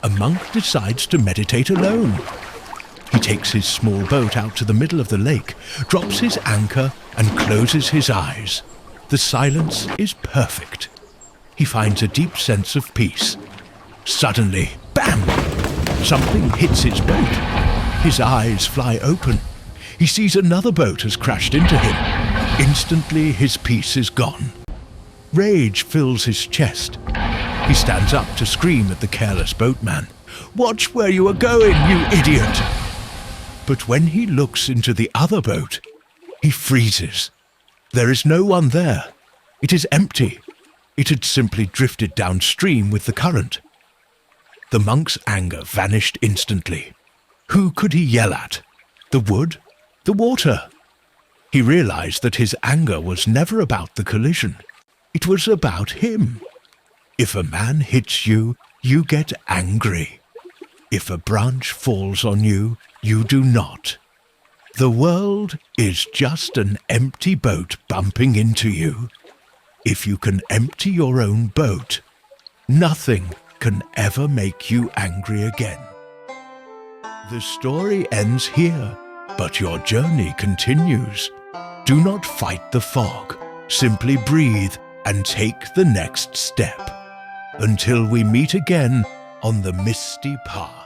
a monk decides to meditate alone. He takes his small boat out to the middle of the lake, drops his anchor, and closes his eyes. The silence is perfect. He finds a deep sense of peace. Suddenly, bam! Something hits his boat. His eyes fly open. He sees another boat has crashed into him. Instantly, his peace is gone. Rage fills his chest. He stands up to scream at the careless boatman. "Watch where you are going, you idiot!" But when he looks into the other boat, he freezes. There is no one there. It is empty. It had simply drifted downstream with the current. The monk's anger vanished instantly. Who could he yell at? The wood? The water? He realized that his anger was never about the collision. It was about him. If a man hits you, you get angry. If a branch falls on you, you do not. The world is just an empty boat bumping into you. If you can empty your own boat, nothing can ever make you angry again. The story ends here, but your journey continues. Do not fight the fog. Simply breathe and take the next step. Until we meet again on the Misty Path.